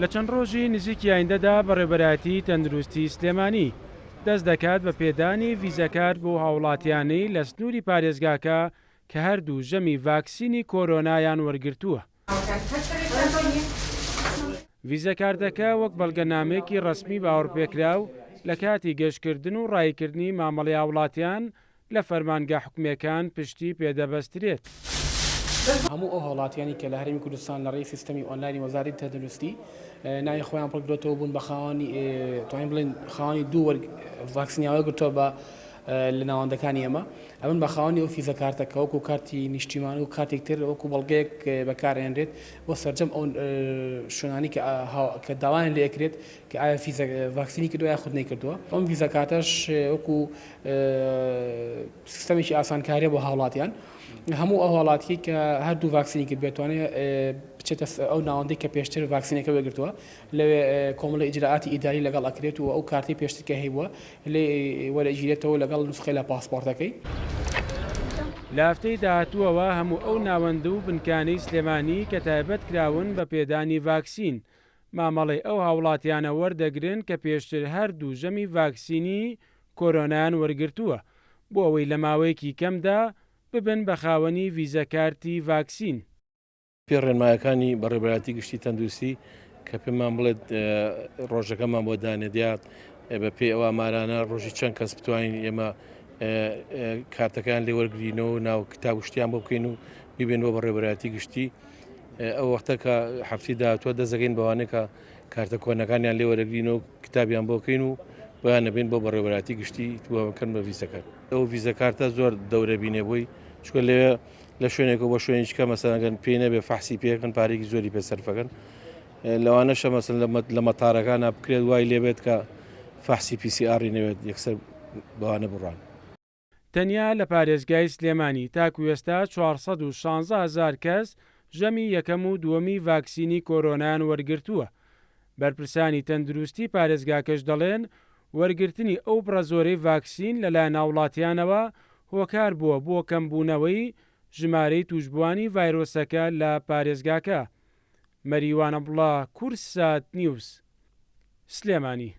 لە چەند ڕۆژی نزیکی ئایندەدا بەڕێوەبەرایەتی تەندروستی سلێمانی دەست دەکات بە پێدانی ڤیزەکار بۆ هاوڵاتیانەی لە سنووری پارێزگاکە کە هەردوو ژەمی ڤاکسینی کۆرۆنایان وەرگرتووە. ڤیزەکاردەکە وەک بەڵگەنامەیەکی ڕەسمی باوەڕپێکراو لە کاتی گەشتکردن و ڕایکردنی مامەڵەی هاوڵاتیان لە فەرمانگا حکومەکان پشتی پێدەبەسترێت. هەموو ئەو هاوڵاتیانی کە لە هەرێمی کوردستان لە ڕێی سیستەمی ئۆنلاینی وەزارەتی تەندروستی ناوی خۆیان پڕکرێتەوە بوون بە خاوەنی توانین بڵێن خاوەنی دوو ڤاکسینیاوە گرتووە بە لە ناوەندەکانی ئێمە ئەمن بە خاوەنی ئەو ڤیزە کارتەکە وەکو کارتی نیشتیمانی و کاتێک تر وەکو بەڵگەیەک بەکارهێنرێت بۆ سەرجەم ئەو شوێنانی کە داوایان لێ ئەکرێت کە ئایا ڤاکسینی کردووە یا خود نەیکردووە. ئەم ڤیزە کارتەش وەکو سیستەمێکی ئاسانکاریە بۆ هاوڵاتیان هەموو ئەو هاوڵاتی کە هەردوو ڤاکسینی کرد بێتوانێت بچێتە ئەو ناوەندەی کە پێشتر ڤاکسینەکە وەرگرتووە لەوێ کۆمەڵە ئیجراعاتی ئیداری لەگەڵ ئەکرێت و ئەو کارتی پێشتر کە هەیبووە لێ وەرەگیرێتەوە لەگەڵ نسخەی لە پاسپۆرتەکەی. لە هەفتەی داهاتووەوە هەموو ئەو ناوەندە و بنکانەی سلێمانی کە تایبەت کراون بە پێدانی ڤاکسین مامەڵەی ئەو هاوڵاتیانە وەردەگرن کە پێشتر هەردوو ژەمی ڤاکسینی کۆرۆنایان وەرگرتووە بۆ ئەوەی لە ماوەیەکی کەمدا ببن بە خاوەنی ڤیزە کارتی ڤاکسین. پێ ڕێنمایەکانی بەڕێوەبەرایەتی گشتی تەندروستی کە پێمان بڵێت ڕۆژەکەمان بۆ دانێدات بە پێی ئەوە ئامارانە ڕۆژی چەند کەس بتوانین ئێمە کارتەکان لێ وەرگرینەوە و ناو کتاب شتیان بۆ بکەین و بیبێن بۆ بەڕێوەبەرایەتی گشتی ئەو وەختە کە هەفتی داهاتووە دەزەگەین بەوانەیە کە کارتە کۆنەکانیان لێ وەرەگرینەوە کتابیان بۆ بکەین و بۆیان نەبێن بۆ بەڕێوەبەرایەتی گشتی بکەن بە ڤیزەکار. ئەو ڤیزە کارتە زۆر دەورە بینێ بووی چکە لێوێ لە شوێنێک بۆ شوێنیچکە مەسەنەگەن پێی نەبێ فەحسی پێکەن پارێکی زۆری پێسەرفەکەن لەوانەشە مەسەن لە مەتارەکانە بکرێت وای لێبێت کە فەحسی PCR نەوێت یەکسەر بەوانە بڕان. تەنیا لە پارێزگای سلێمانی تاکو ئێستا 416,000 کەس ژەمی یەکەم و دووەمی ڤاکسینی کۆرۆنایان وەرگرتووە. بەرپرسانی تەندروستی پارێزگاکەش دەڵێن وەرگرتنی ئەو بڕە ڤاکسین لەلایەن هاوڵاتیانەوە هۆکار بووە بۆ کەمبوونەوەی ژمارەی توشبوانی ڤایرۆسەکە لە پارێزگاکە. مەریوانە بڵا کورسات نیوز سلێمانی.